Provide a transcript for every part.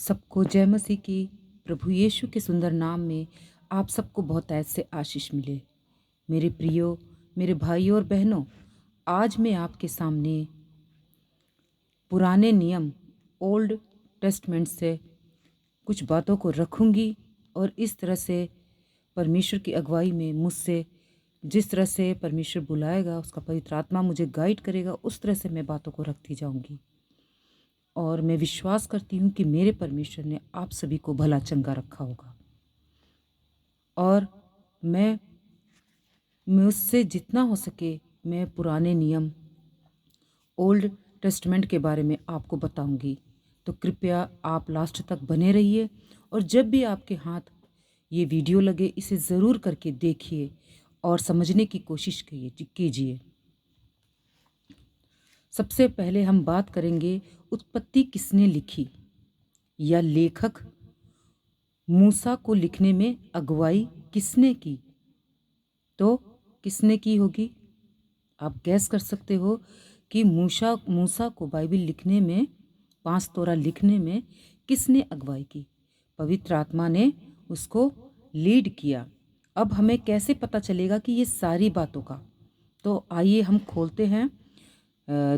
सबको जय मसीह की। प्रभु यीशु के सुंदर नाम में आप सबको बहुत ऐसे आशीष मिले। मेरे प्रियो, मेरे भाइयों और बहनों, आज मैं आपके सामने पुराने नियम ओल्ड टेस्टमेंट से कुछ बातों को रखूंगी और इस तरह से परमेश्वर की अगुवाई में मुझसे जिस तरह से परमेश्वर बुलाएगा, उसका पवित्र आत्मा मुझे गाइड करेगा, उस तरह से मैं बातों को रखती जाऊंगी। और मैं विश्वास करती हूँ कि मेरे परमेश्वर ने आप सभी को भला चंगा रखा होगा। और मैं मुझसे जितना हो सके मैं पुराने नियम ओल्ड टेस्टमेंट के बारे में आपको बताऊंगी। तो कृपया आप लास्ट तक बने रहिए और जब भी आपके हाथ ये वीडियो लगे इसे ज़रूर करके देखिए और समझने की कोशिश कीजिए। सबसे पहले हम बात करेंगे उत्पत्ति किसने लिखी या लेखक मूसा को लिखने में अगुवाई किसने की। तो किसने की होगी? आप गैस कर सकते हो कि मूसा को बाइबल लिखने में, 5 तोरा लिखने में किसने अगुवाई की? पवित्र आत्मा ने उसको लीड किया। अब हमें कैसे पता चलेगा कि ये सारी बातों का? तो आइए हम खोलते हैं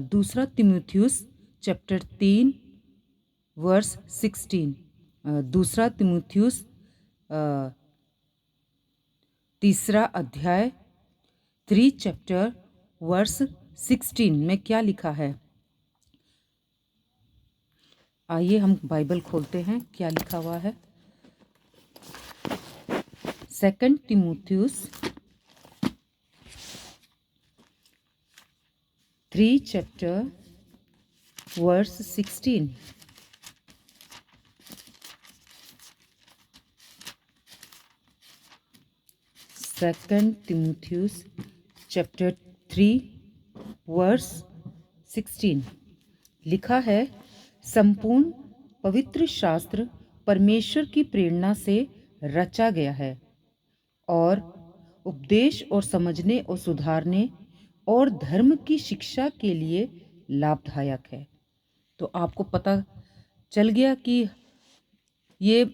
दूसरा तीमुथियुस चैप्टर 3 वर्स 16। दूसरा तीमुथियुस तीसरा अध्याय 3 चैप्टर वर्स 16 में क्या लिखा है? आइए हम बाइबल खोलते हैं, क्या लिखा हुआ है। 2 तीमुथियुस 3 चैप्टर वर्स 16। सेकंड तीमुथियुस चैप्टर 3 वर्स 16 लिखा है, संपूर्ण पवित्र शास्त्र परमेश्वर की प्रेरणा से रचा गया है और उपदेश और समझने और सुधारने और धर्म की शिक्षा के लिए लाभदायक है। तो आपको पता चल गया कि ये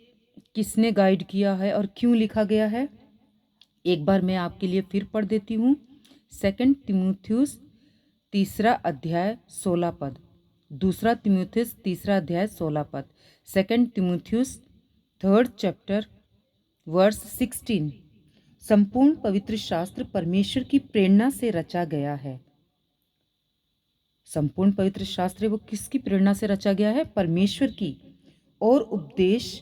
किसने गाइड किया है और क्यों लिखा गया है। एक बार मैं आपके लिए फिर पढ़ देती हूँ। 2 तीमुथियुस तीसरा अध्याय 16 पद। दूसरा तीमुथियुस तीसरा अध्याय 16 पद। 2 तीमुथियुस 3rd चैप्टर वर्स 16। संपूर्ण पवित्र शास्त्र परमेश्वर की प्रेरणा से रचा गया है। संपूर्ण पवित्र शास्त्र वो किसकी प्रेरणा से रचा गया है? परमेश्वर की। और उपदेश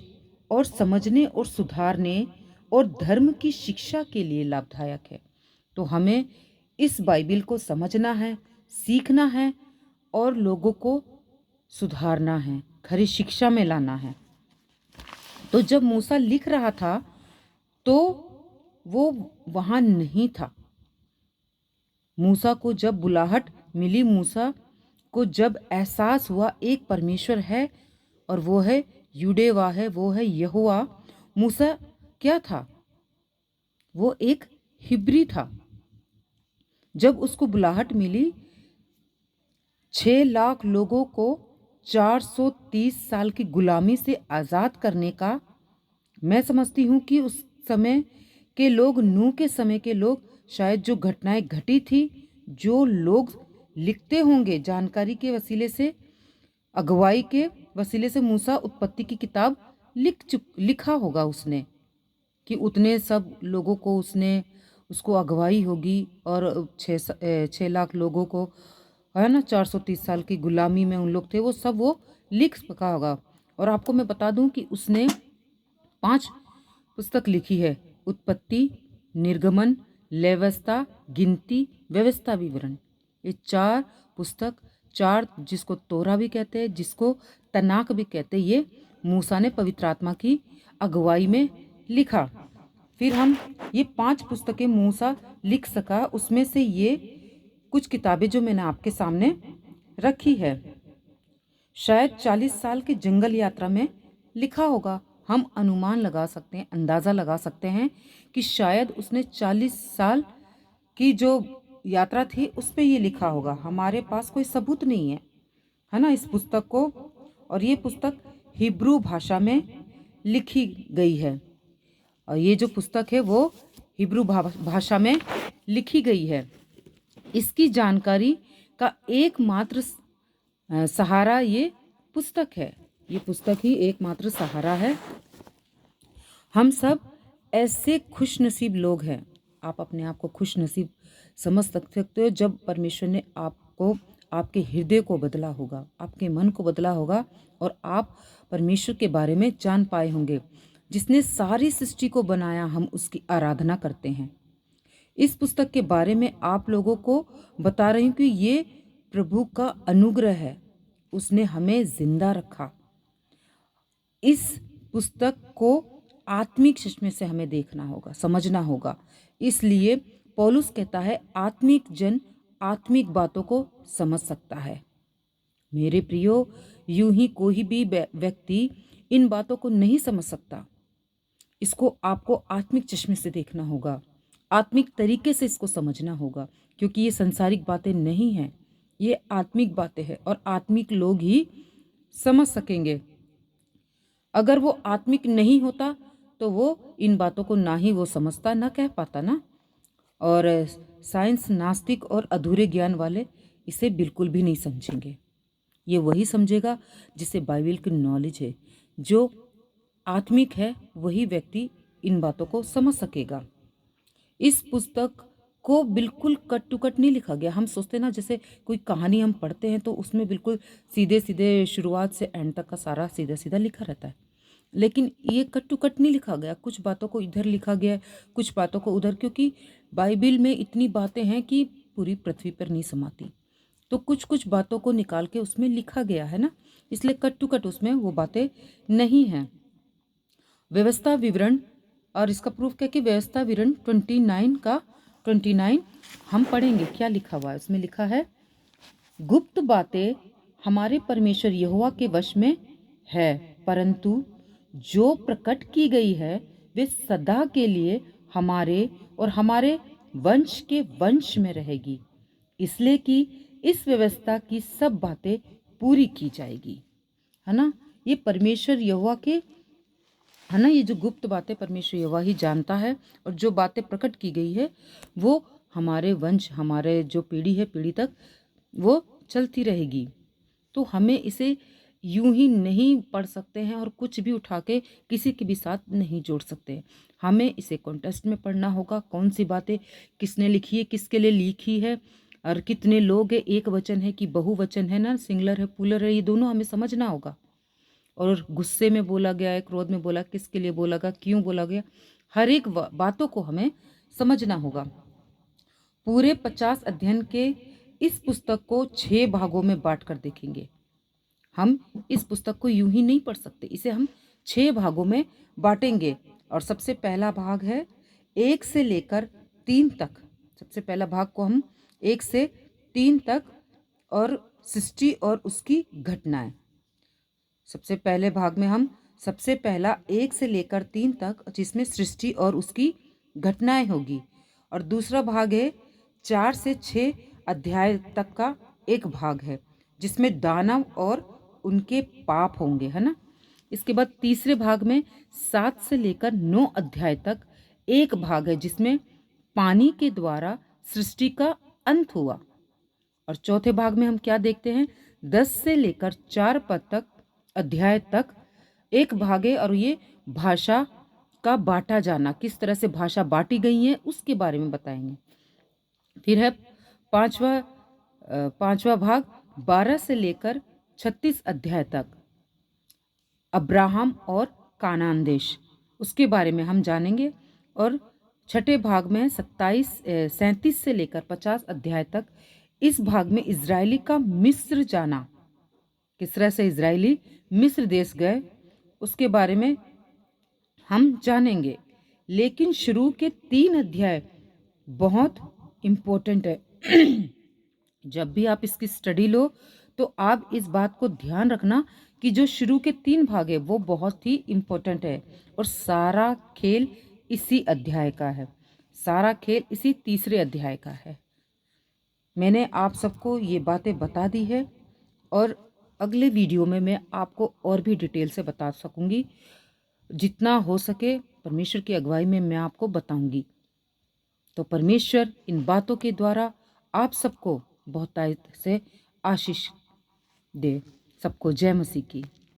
और समझने और सुधारने और धर्म की शिक्षा के लिए लाभदायक है। तो हमें इस बाइबल को समझना है, सीखना है और लोगों को सुधारना है, खरी शिक्षा में लाना है। तो जब मूसा लिख रहा था तो वो वहां नहीं था। मूसा को जब बुलाहट मिली, मूसा को जब एहसास हुआ एक परमेश्वर है और वो है युडेवा है, वो है यहोवा। मूसा क्या था? वो एक हिब्री था। जब उसको बुलाहट मिली 6 लाख लोगों को 430 साल की गुलामी से आज़ाद करने का, मैं समझती हूँ कि उस समय के लोग, नूह के समय के लोग, शायद जो घटनाएं घटी थी, जो लोग लिखते होंगे जानकारी के वसीले से, अगुवाई के वसीले से मूसा उत्पत्ति की किताब लिखा होगा उसने कि उतने सब लोगों को उसको अगुवाई होगी और 6 लाख लोगों को, है ना, 430 साल की गुलामी में उन लोग थे, वो सब वो लिख सका होगा। और आपको मैं बता दूं कि उसने 5 पुस्तक लिखी है: उत्पत्ति, निर्गमन, लेवस्था, गिनती, व्यवस्था, विवरण। ये 4 पुस्तक, 4 जिसको तोरा भी कहते हैं, जिसको तनाक भी कहते हैं, ये मूसा ने पवित्र आत्मा की अगुवाई में लिखा। फिर हम ये 5 पुस्तकें मूसा लिख सका, उसमें से ये कुछ किताबें जो मैंने आपके सामने रखी है, शायद 40 साल की जंगल यात्रा में लिखा होगा। हम अनुमान लगा सकते हैं, अंदाज़ा लगा सकते हैं कि शायद उसने 40 साल की जो यात्रा थी उस पे ये लिखा होगा। हमारे पास कोई सबूत नहीं है ना, इस पुस्तक को। और ये पुस्तक हिब्रू भाषा में लिखी गई है। और ये जो पुस्तक है वो हिब्रू भाषा में लिखी गई है। इसकी जानकारी का एकमात्र सहारा ये पुस्तक है। ये पुस्तक ही एकमात्र सहारा है। हम सब ऐसे खुशनसीब लोग हैं। आप अपने आप को खुशनसीब समझ सकते हो जब परमेश्वर ने आपको, आपके हृदय को बदला होगा, आपके मन को बदला होगा और आप परमेश्वर के बारे में जान पाए होंगे। जिसने सारी सृष्टि को बनाया, हम उसकी आराधना करते हैं। इस पुस्तक के बारे में आप लोगों को बता रही हूँ कि ये प्रभु का अनुग्रह है। उसने हमें जिंदा रखा। इस पुस्तक को आत्मिक चश्मे से हमें देखना होगा, समझना होगा। इसलिए पौलुस कहता है आत्मिक जन आत्मिक बातों को समझ सकता है। मेरे प्रियो, यूं ही कोई भी व्यक्ति इन बातों को नहीं समझ सकता। इसको आपको आत्मिक चश्मे से देखना होगा, आत्मिक तरीके से इसको समझना होगा, क्योंकि ये संसारिक बातें नहीं हैं, ये आत्मिक बातें हैं और आत्मिक लोग ही समझ सकेंगे। अगर वो आत्मिक नहीं होता तो वो इन बातों को ना ही वो समझता, ना कह पाता ना। और साइंस, नास्तिक और अधूरे ज्ञान वाले इसे बिल्कुल भी नहीं समझेंगे। ये वही समझेगा जिसे बाइबल की नॉलेज है। जो आत्मिक है वही व्यक्ति इन बातों को समझ सकेगा। इस पुस्तक को बिल्कुल कट टू कट नहीं लिखा गया। हम सोचते ना जैसे कोई कहानी हम पढ़ते हैं तो उसमें बिल्कुल सीधे सीधे शुरुआत से एंड तक का सारा सीधा सीधा लिखा रहता है, लेकिन ये कट टू कट नहीं लिखा गया। कुछ बातों को इधर लिखा गया, कुछ बातों को उधर, क्योंकि बाइबल में इतनी बातें हैं कि पूरी पृथ्वी पर नहीं समाती, तो कुछ कुछ बातों को निकाल के उसमें लिखा गया है ना, इसलिए कट टू कट उसमें वो बातें नहीं हैं। व्यवस्था विवरण, और इसका प्रूफ क्या कि व्यवस्था विवरण 29 हम पढ़ेंगे। क्या लिखा हुआ है उसमें? लिखा है गुप्त बातें हमारे परमेश्वर यहोवा के वश में है, परंतु जो प्रकट की गई है वे सदा के लिए हमारे और हमारे वंश के वंश में रहेगी, इसलिए कि इस व्यवस्था की सब बातें पूरी की जाएगी। है ना, ये परमेश्वर यहोवा के, है ना, ये जो गुप्त बातें परमेश्वर यहोवा ही जानता है, और जो बातें प्रकट की गई है वो हमारे वंश, हमारे जो पीढ़ी है, पीढ़ी तक वो चलती रहेगी। तो हमें इसे यूं ही नहीं पढ़ सकते हैं और कुछ भी उठा के किसी के भी साथ नहीं जोड़ सकते। हमें इसे कॉन्टेक्स्ट में पढ़ना होगा। कौन सी बातें किसने लिखी है, किसके लिए लिखी है, और कितने लोग हैं, एक वचन है कि बहुवचन है ना, सिंगुलर है, प्लूरल है, ये दोनों हमें समझना होगा। और गुस्से में बोला गया है, क्रोध में बोला, किसके लिए बोला गया, क्यों बोला गया, हर एक बातों को हमें समझना होगा। पूरे 50 अध्ययन के इस पुस्तक को 6 भागों में बांट कर देखेंगे। हम इस पुस्तक को यूं ही नहीं पढ़ सकते, इसे हम 6 भागों में बांटेंगे। और सबसे पहला भाग है 1 से लेकर 3 तक। सबसे पहला भाग को हम 1 से 3 तक, और सृष्टि और उसकी घटनाएं। सबसे पहले भाग में हम सबसे पहला 1 से लेकर 3 तक, जिसमें सृष्टि और उसकी घटनाएं होगी। और दूसरा भाग है 4 से 6 अध्याय तक का एक भाग है, जिसमें दानव और उनके पाप होंगे, है ना। इसके बाद तीसरे भाग में 7 से लेकर 9 अध्याय तक एक भाग है, जिसमें पानी के द्वारा सृष्टि का अंत हुआ। और चौथे भाग में हम क्या देखते हैं, 10 से लेकर 4 पद तक, अध्याय तक एक भाग है, और ये भाषा का बांटा जाना, किस तरह से भाषा बांटी गई है उसके बारे में बताएंगे। फिर है पांचवा भाग 12 से लेकर 36 अध्याय तक, अब्राहम और कानान देश, उसके बारे में हम जानेंगे। और छठे भाग में 37 से लेकर 50 अध्याय तक, इस भाग में इजरायली का मिस्र जाना, किस तरह से इजरायली मिस्र देश गए, उसके बारे में हम जानेंगे। लेकिन शुरू के 3 अध्याय बहुत इम्पोर्टेंट है। जब भी आप इसकी स्टडी लो तो आप इस बात को ध्यान रखना कि जो शुरू के 3 भाग है वो बहुत ही इम्पोर्टेंट है, और सारा खेल इसी अध्याय का है, सारा खेल इसी तीसरे अध्याय का है। मैंने आप सबको ये बातें बता दी है, और अगले वीडियो में मैं आपको और भी डिटेल से बता सकूंगी। जितना हो सके परमेश्वर की अगुवाई में मैं आपको बताऊंगी। तो परमेश्वर इन बातों के द्वारा आप सबको बहुतायत से आशीष दे। सबको जय मसीह की।